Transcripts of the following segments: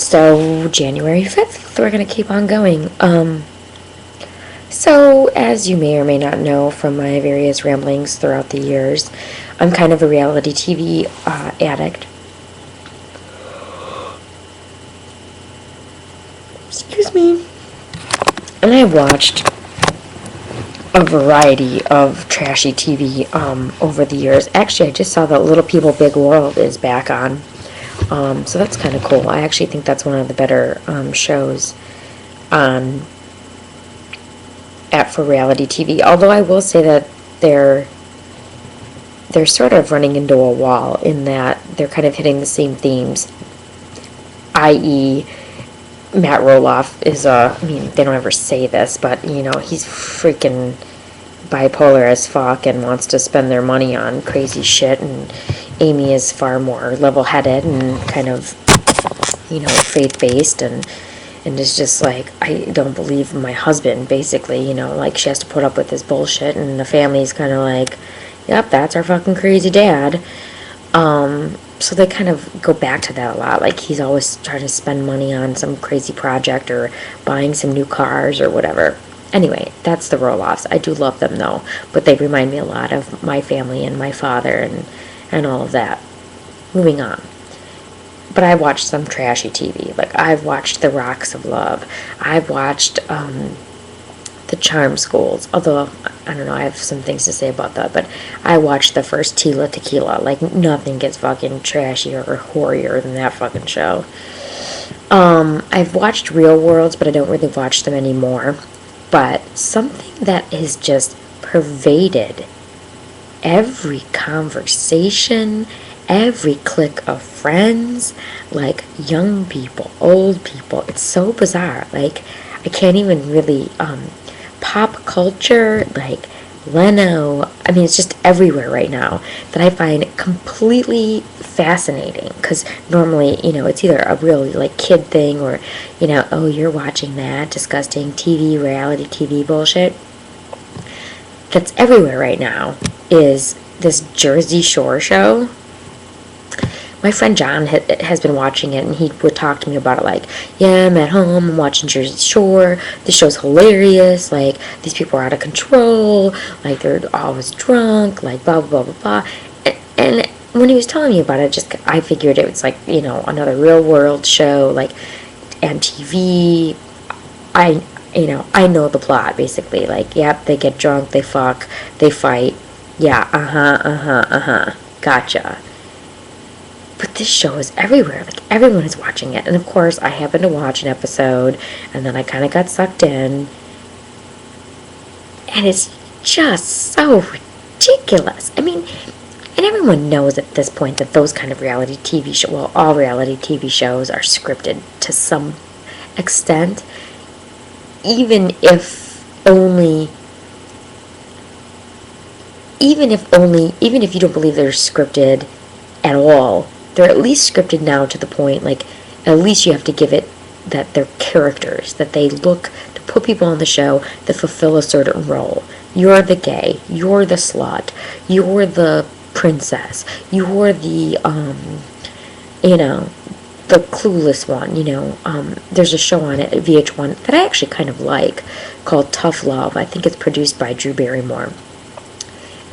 So, January 5th, we're going to keep on going. So, as you may or may not know from my various ramblings throughout the years, I'm kind of a reality TV addict. Excuse me. And I've watched a variety of trashy TV over the years. Actually, I just saw that Little People Big World is back on. So that's kind of cool. I actually think that's one of the better shows on for reality TV. Although I will say that they're sort of running into a wall in that they're kind of hitting the same themes. I.e., Matt Roloff is I mean, they don't ever say this, but, you know, he's freaking bipolar as fuck and wants to spend their money on crazy shit, and Amy is far more level-headed and kind of, you know, faith-based, and is just like, I don't believe my husband, basically, you know, like, she has to put up with this bullshit, and the family's kind of like, yep, that's our fucking crazy dad. So they kind of go back to that a lot. Like, he's always trying to spend money on some crazy project or buying some new cars or whatever. Anyway, that's the Roloffs. I do love them, though. But they remind me a lot of my family and my father and all of that. Moving on. But I watched some trashy TV. Like, I've watched The Rocks of Love. I've watched The Charm Schools. Although, I don't know, I have some things to say about that. But I watched the first Tila Tequila. Like, nothing gets fucking trashier or horrier than that fucking show. I've watched Real Worlds, but I don't really watch them anymore. But something that is just pervaded every conversation, every clique of friends, like young people, old people. It's so bizarre. Like, I can't even really, pop culture, like Leno, I mean, it's just everywhere right now that I find completely fascinating, because normally, you know, it's either a really, like, kid thing or, you know, oh, you're watching that disgusting TV, reality TV bullshit. That's everywhere right now is this Jersey Shore show. My friend John has been watching it, and he would talk to me about it like, yeah, I'm at home, I'm watching Jersey Shore, this show's hilarious, like, these people are out of control, like, they're always drunk, like, blah, blah, blah, blah, and when he was telling me about it, I figured it was like, you know, another Real World show, like, MTV. I know the plot, basically, like, yep, they get drunk, they fuck, they fight, yeah, gotcha. But this show is everywhere. Like, everyone is watching it. And, of course, I happened to watch an episode, and then I kind of got sucked in. And it's just so ridiculous. I mean, and everyone knows at this point that those kind of reality TV shows, well, all reality TV shows are scripted to some extent. Even if you don't believe they're scripted at all, they're at least scripted now to the point, like, at least you have to give it that they're characters, that they look to put people on the show that fulfill a certain role. You're the gay, you're the slut, you're the princess, you're the, you know, the clueless one, you know. There's a show on it at VH1 that I actually kind of like called Tough Love. I think it's produced by Drew Barrymore.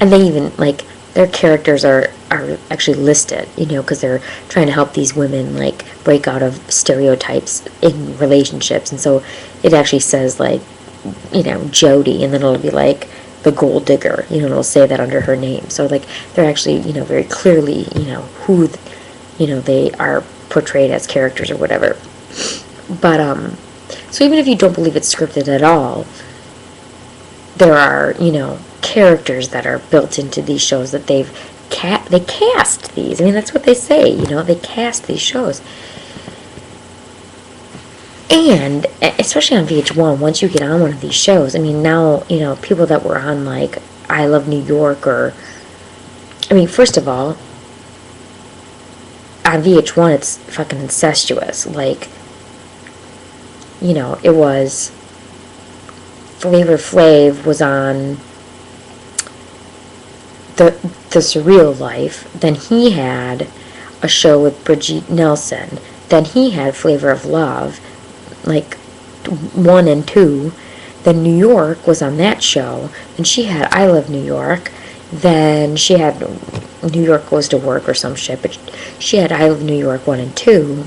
And they even, like, their characters are actually listed, you know, because they're trying to help these women, like, break out of stereotypes in relationships. And so it actually says, like, you know, Jody, and then it'll be, like, the gold digger, you know, it'll say that under her name. So, like, they're actually, you know, very clearly, you know, who, you know, they are portrayed as characters or whatever. But, so even if you don't believe it's scripted at all, there are, you know, characters that are built into these shows that they cast these. I mean, that's what they say, you know, they cast these shows. And especially on VH1, once you get on one of these shows, I mean, now, you know, people that were on, like, I Love New York, or, I mean, first of all, on VH1 it's fucking incestuous. Like, you know, it was Flavor Flav was on the Surreal Life. Then he had a show with Brigitte Nelson. Then he had Flavor of Love, like 1 and 2. Then New York was on that show, and she had I Love New York. Then she had New York Goes to Work or some shit, but she had I Love New York 1 and 2.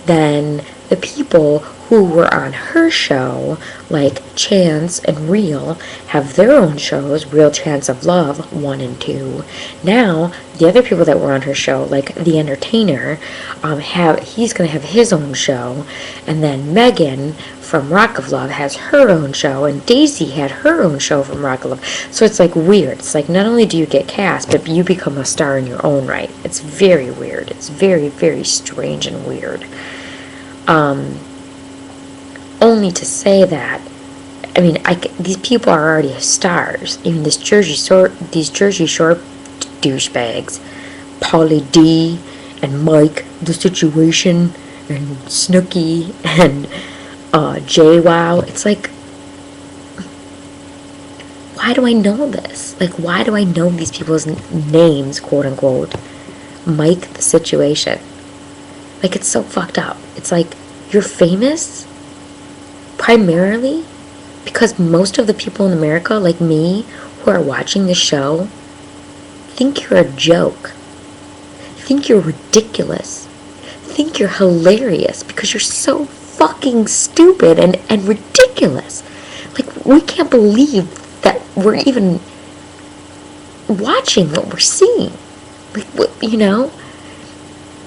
Then the people who were on her show, like Chance and Real, have their own shows, Real Chance of Love 1 and 2. Now, the other people that were on her show, like The Entertainer, he's going to have his own show. And then Megan from Rock of Love has her own show, and Daisy had her own show from Rock of Love. So it's like weird. It's like not only do you get cast, but you become a star in your own right. It's very weird. It's very, very strange and weird. Only to say that, I mean, these people are already stars. I mean, these Jersey Shore douchebags, Pauly D and Mike, The Situation, and Snooki, and JWoww. It's like, why do I know this? Like, why do I know these people's names, quote unquote? Mike, The Situation. Like, it's so fucked up. It's like, you're famous primarily because most of the people in America, like me, who are watching the show, think you're a joke, think you're ridiculous, think you're hilarious because you're so fucking stupid and ridiculous. Like, we can't believe that we're even watching what we're seeing. Like, you know,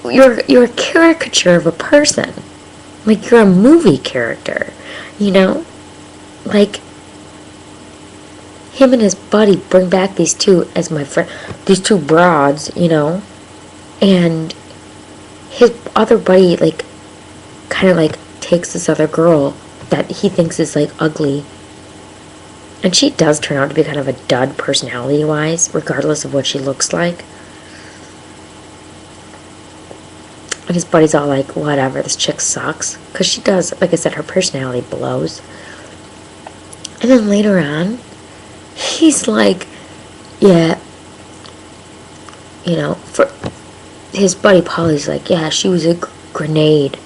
you're a caricature of a person. Like, you're a movie character, you know? Like, him and his buddy bring back these two as my friend, these two broads, you know? And his other buddy, like, kind of, like, takes this other girl that he thinks is, like, ugly. And she does turn out to be kind of a dud personality-wise, regardless of what she looks like. And his buddy's all like, whatever, this chick sucks. Because she does, like I said, her personality blows. And then later on, he's like, yeah, you know, for his buddy Polly's like, yeah, she was a grenade.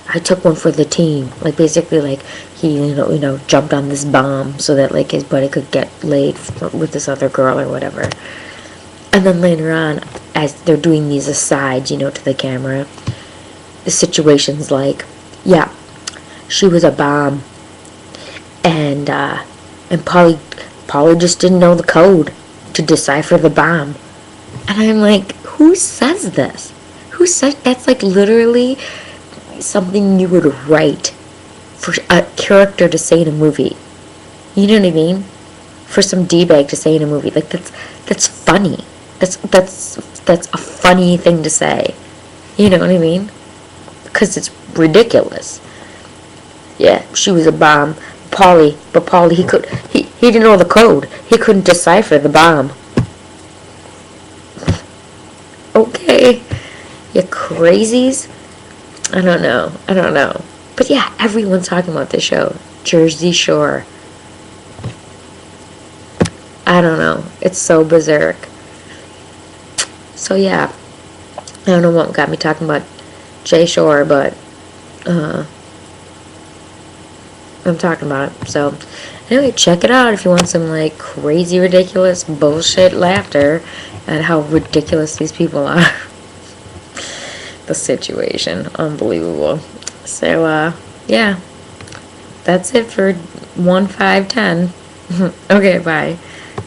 I took one for the team. Like, basically, like, he, you know, jumped on this bomb so that, like, his buddy could get laid with this other girl or whatever. And then later on, as they're doing these asides, you know, to the camera, the situation's like, yeah, she was a bomb, and Polly just didn't know the code to decipher the bomb. And I'm like, who says this? Who says that's like literally something you would write for a character to say in a movie? You know what I mean? For some D-bag to say in a movie, like that's funny. That's a funny thing to say. You know what I mean? Because it's ridiculous. Yeah, she was a bomb. But Polly, he didn't know the code. He couldn't decipher the bomb. Okay. You crazies? I don't know. But yeah, everyone's talking about this show. Jersey Shore. I don't know. It's so berserk. So yeah. I don't know what got me talking about Jay Shore, but I'm talking about it. So anyway, check it out if you want some like crazy ridiculous bullshit laughter at how ridiculous these people are. The Situation, unbelievable. So yeah, that's it for 1510. Okay, bye.